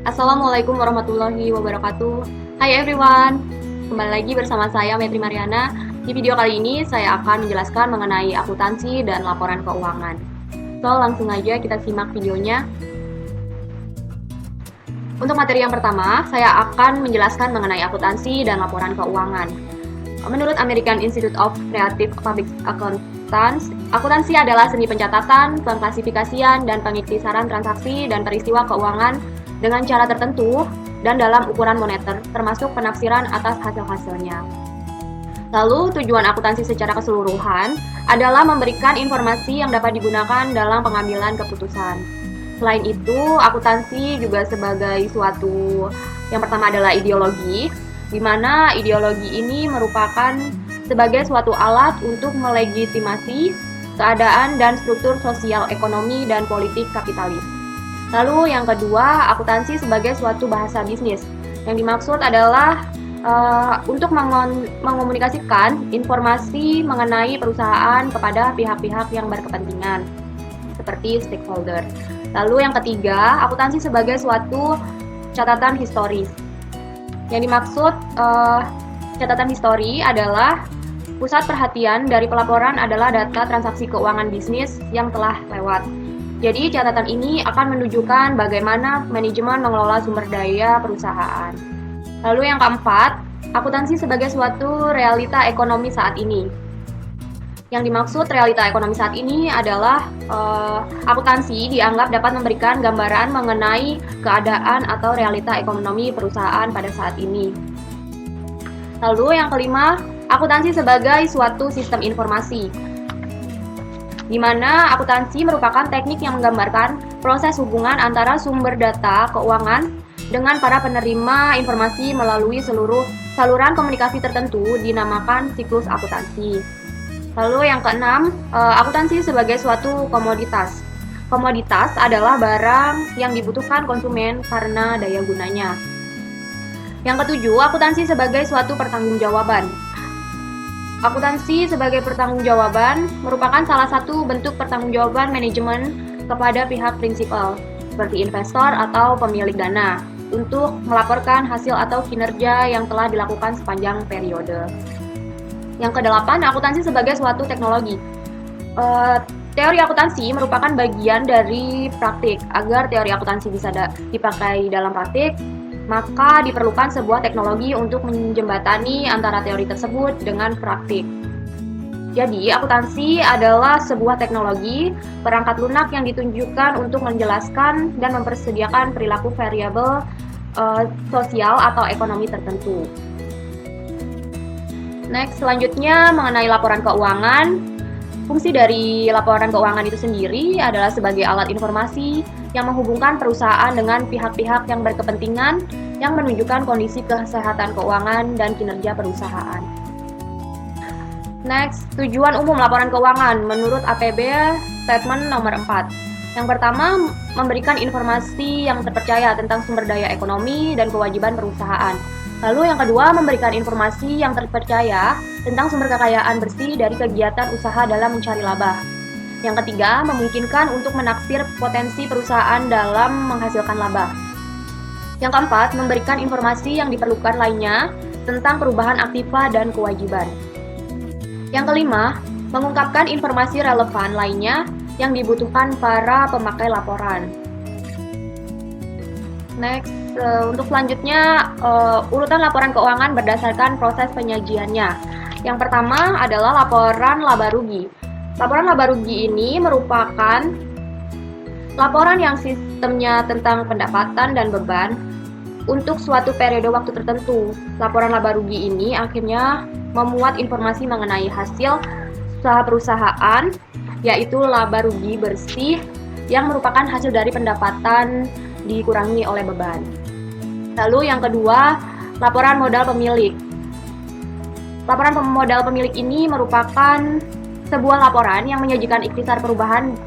Assalamualaikum warahmatullahi wabarakatuh. Hai everyone, kembali lagi bersama saya Metri Mariana. Di video kali ini saya akan menjelaskan mengenai akuntansi dan laporan keuangan. So, langsung aja kita simak videonya. Untuk materi yang pertama, saya akan menjelaskan mengenai akuntansi dan laporan keuangan. Menurut American Institute of Creative Public Accountants, akuntansi adalah seni pencatatan, pengklasifikasian, dan pengiktisaran transaksi dan peristiwa keuangan dengan cara tertentu dan dalam ukuran moneter, termasuk penafsiran atas hasil-hasilnya. Lalu, tujuan akuntansi secara keseluruhan adalah memberikan informasi yang dapat digunakan dalam pengambilan keputusan. Selain itu, akuntansi juga sebagai suatu, yang pertama adalah ideologi, di mana ideologi ini merupakan sebagai suatu alat untuk melegitimasi keadaan dan struktur sosial ekonomi dan politik kapitalis. Lalu yang kedua, akuntansi sebagai suatu bahasa bisnis. Yang dimaksud adalah untuk mengomunikasikan informasi mengenai perusahaan kepada pihak-pihak yang berkepentingan, seperti stakeholder. Lalu yang ketiga, akuntansi sebagai suatu catatan historis. Yang dimaksud catatan histori adalah pusat perhatian dari pelaporan adalah data transaksi keuangan bisnis yang telah lewat. Jadi catatan ini akan menunjukkan bagaimana manajemen mengelola sumber daya perusahaan. Lalu yang keempat, akuntansi sebagai suatu realita ekonomi saat ini. Yang dimaksud realita ekonomi saat ini adalah akuntansi dianggap dapat memberikan gambaran mengenai keadaan atau realita ekonomi perusahaan pada saat ini. Lalu yang kelima, akuntansi sebagai suatu sistem informasi, di mana akuntansi merupakan teknik yang menggambarkan proses hubungan antara sumber data keuangan dengan para penerima informasi melalui seluruh saluran komunikasi tertentu dinamakan siklus akuntansi. Lalu yang keenam, akuntansi sebagai suatu komoditas. Komoditas adalah barang yang dibutuhkan konsumen karena daya gunanya. Yang ketujuh, akuntansi sebagai suatu pertanggungjawaban. Akuntansi sebagai pertanggungjawaban merupakan salah satu bentuk pertanggungjawaban manajemen kepada pihak prinsipal, seperti investor atau pemilik dana, untuk melaporkan hasil atau kinerja yang telah dilakukan sepanjang periode. Yang kedelapan, akuntansi sebagai suatu teknologi. Teori akuntansi merupakan bagian dari praktik. Agar teori akuntansi bisa dipakai dalam praktik, maka diperlukan sebuah teknologi untuk menjembatani antara teori tersebut dengan praktik. Jadi, akuntansi adalah sebuah teknologi perangkat lunak yang ditunjukkan untuk menjelaskan dan mempersediakan perilaku variabel sosial atau ekonomi tertentu. Next, selanjutnya mengenai laporan keuangan. Fungsi dari laporan keuangan itu sendiri adalah sebagai alat informasi yang menghubungkan perusahaan dengan pihak-pihak yang berkepentingan yang menunjukkan kondisi kesehatan keuangan dan kinerja perusahaan. Next, tujuan umum laporan keuangan menurut APB Statement nomor 4. Yang pertama, memberikan informasi yang terpercaya tentang sumber daya ekonomi dan kewajiban perusahaan. Lalu yang kedua, memberikan informasi yang terpercaya tentang sumber kekayaan bersih dari kegiatan usaha dalam mencari laba. Yang ketiga, memungkinkan untuk menaksir potensi perusahaan dalam menghasilkan laba. Yang keempat, memberikan informasi yang diperlukan lainnya tentang perubahan aktiva dan kewajiban. Yang kelima, mengungkapkan informasi relevan lainnya yang dibutuhkan para pemakai laporan. Next, untuk selanjutnya, urutan laporan keuangan berdasarkan proses penyajiannya. Yang pertama adalah laporan laba rugi. Laporan laba rugi ini merupakan laporan yang sistemnya tentang pendapatan dan beban untuk suatu periode waktu tertentu. Laporan laba rugi ini akhirnya memuat informasi mengenai hasil usaha perusahaan, yaitu laba rugi bersih yang merupakan hasil dari pendapatan dikurangi oleh beban. Lalu yang kedua, laporan modal pemilik. Laporan modal pemilik ini merupakan sebuah laporan yang menyajikan ikhtisar perubahan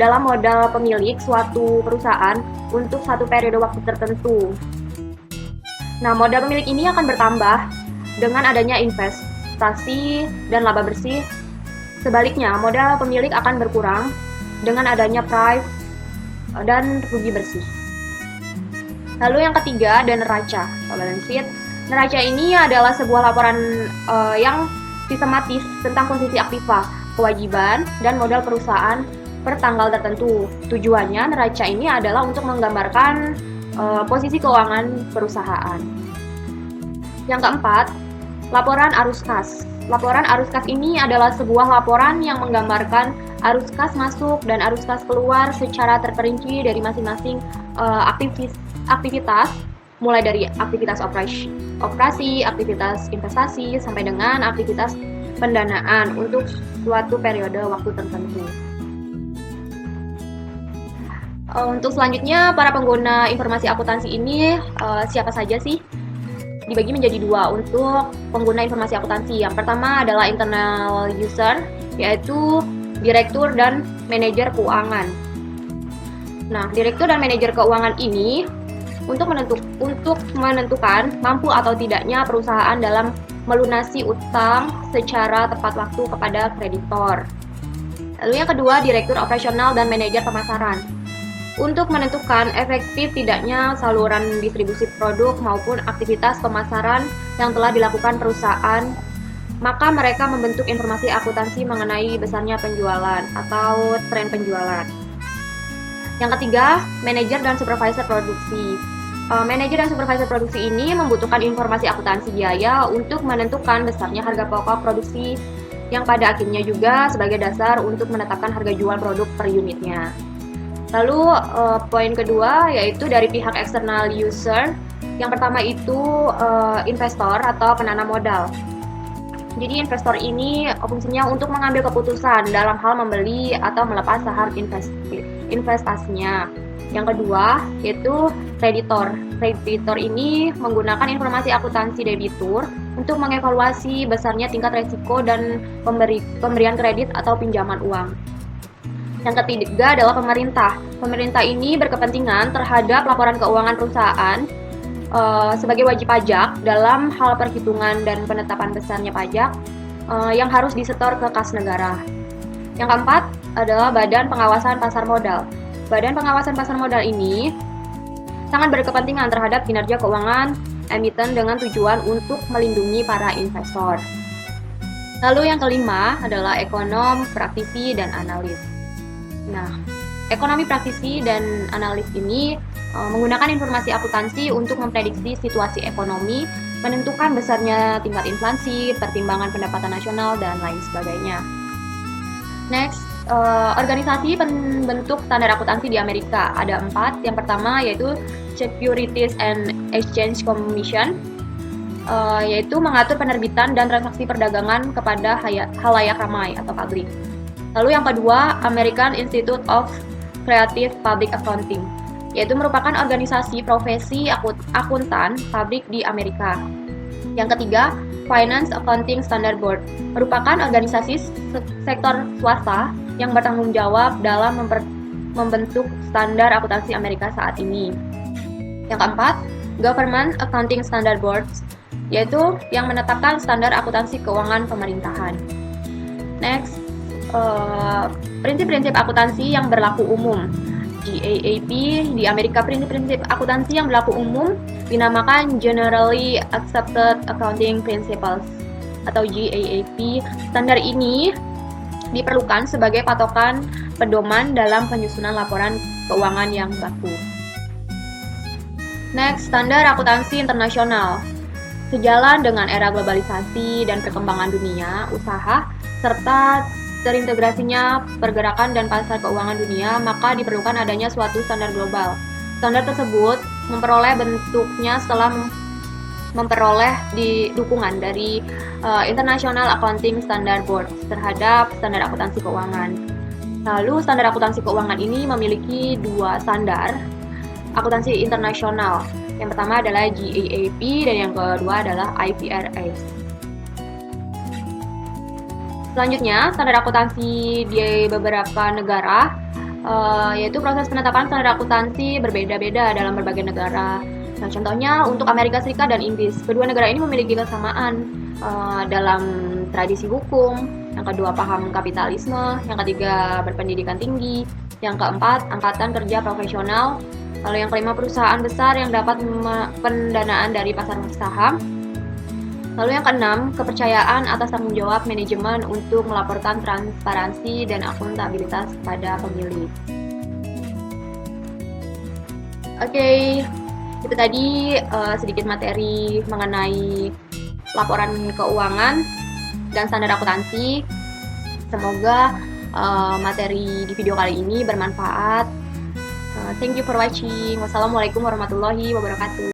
dalam modal pemilik suatu perusahaan untuk satu periode waktu tertentu. Nah, modal pemilik ini akan bertambah dengan adanya investasi dan laba bersih. Sebaliknya, modal pemilik akan berkurang dengan adanya price dan rugi bersih. Lalu yang ketiga ada neraca atau balance sheet. Neraca ini adalah sebuah laporan yang sistematis tentang kondisi aktiva, kewajiban, dan modal perusahaan per tanggal tertentu. Tujuannya neraca ini adalah untuk menggambarkan posisi keuangan perusahaan. Yang keempat, laporan arus kas. Laporan arus kas ini adalah sebuah laporan yang menggambarkan arus kas masuk dan arus kas keluar secara terperinci dari masing-masing aktivitas, mulai dari aktivitas operasi, aktivitas investasi, sampai dengan aktivitas pendanaan untuk suatu periode waktu tertentu. Untuk selanjutnya, para pengguna informasi akuntansi ini siapa saja sih? Dibagi menjadi dua untuk pengguna informasi akuntansi. Yang pertama adalah internal user, yaitu direktur dan manajer keuangan. Nah, direktur dan manajer keuangan ini untuk menentukan mampu atau tidaknya perusahaan dalam melunasi utang secara tepat waktu kepada kreditor. Lalu yang kedua, direktur operasional dan manajer pemasaran. Untuk menentukan efektif tidaknya saluran distribusi produk maupun aktivitas pemasaran yang telah dilakukan perusahaan, maka mereka membentuk informasi akuntansi mengenai besarnya penjualan atau tren penjualan. Yang ketiga, manajer dan supervisor produksi. Manajer dan supervisor produksi ini membutuhkan informasi akuntansi biaya untuk menentukan besarnya harga pokok produksi yang pada akhirnya juga sebagai dasar untuk menetapkan harga jual produk per unitnya. Lalu poin kedua yaitu dari pihak external user. Yang pertama itu investor atau penanam modal. Jadi investor ini fungsinya untuk mengambil keputusan dalam hal membeli atau melepas saham investasinya. Yang kedua yaitu kreditor. Kreditor ini menggunakan informasi akuntansi debitur untuk mengevaluasi besarnya tingkat resiko dan pemberian kredit atau pinjaman uang. Yang ketiga adalah pemerintah. Pemerintah ini berkepentingan terhadap laporan keuangan perusahaan sebagai wajib pajak dalam hal perhitungan dan penetapan besarnya pajak yang harus disetor ke kas negara. Yang keempat adalah Badan Pengawasan Pasar Modal. Badan Pengawasan Pasar Modal ini sangat berkepentingan terhadap kinerja keuangan emiten dengan tujuan untuk melindungi para investor. Lalu yang kelima adalah ekonom, praktisi, dan analis. Nah, ekonomi praktisi dan analis ini menggunakan informasi akuntansi untuk memprediksi situasi ekonomi, menentukan besarnya tingkat inflasi, pertimbangan pendapatan nasional, dan lain sebagainya. Next, organisasi pembentuk standar akuntansi di Amerika ada 4. Yang pertama yaitu Securities and Exchange Commission, yaitu mengatur penerbitan dan transaksi perdagangan kepada halayak ramai atau publik. Lalu yang kedua, American Institute of Creative Public Accounting, yaitu merupakan organisasi profesi akuntan publik di Amerika. Yang ketiga, Finance Accounting Standard Board, merupakan organisasi sektor swasta yang bertanggung jawab dalam membentuk standar akuntansi Amerika saat ini. Yang keempat, Government Accounting Standard Board, yaitu yang menetapkan standar akuntansi keuangan pemerintahan. Next, prinsip-prinsip akuntansi yang berlaku umum. GAAP di Amerika, prinsip-prinsip akuntansi yang berlaku umum dinamakan Generally Accepted Accounting Principles atau GAAP. Standar ini diperlukan sebagai patokan pedoman dalam penyusunan laporan keuangan yang baku. Next, standar akuntansi internasional. Sejalan dengan era globalisasi dan perkembangan dunia usaha serta terintegrasinya pergerakan dan pasar keuangan dunia, maka diperlukan adanya suatu standar global. Standar tersebut memperoleh bentuknya setelah memperoleh dukungan dari International Accounting Standard Board terhadap standar akuntansi keuangan. Lalu standar akuntansi keuangan ini memiliki 2 standar akuntansi internasional. Yang pertama adalah GAAP dan yang kedua adalah IFRS. Selanjutnya, standar akuntansi di beberapa negara, yaitu proses penetapan standar akuntansi berbeda-beda dalam berbagai negara. Nah, contohnya untuk Amerika Serikat dan Inggris, kedua negara ini memiliki kesamaan dalam tradisi hukum, yang kedua paham kapitalisme, yang ketiga berpendidikan tinggi, yang keempat angkatan kerja profesional, Lalu yang kelima, perusahaan besar yang dapat pendanaan dari pasar saham. Lalu yang keenam, kepercayaan atas tanggung jawab manajemen untuk melaporkan transparansi dan akuntabilitas kepada pemilih. Oke, itu tadi sedikit materi mengenai laporan keuangan dan standar akuntansi. Semoga materi di video kali ini bermanfaat. Thank you for watching. Wassalamualaikum warahmatullahi wabarakatuh.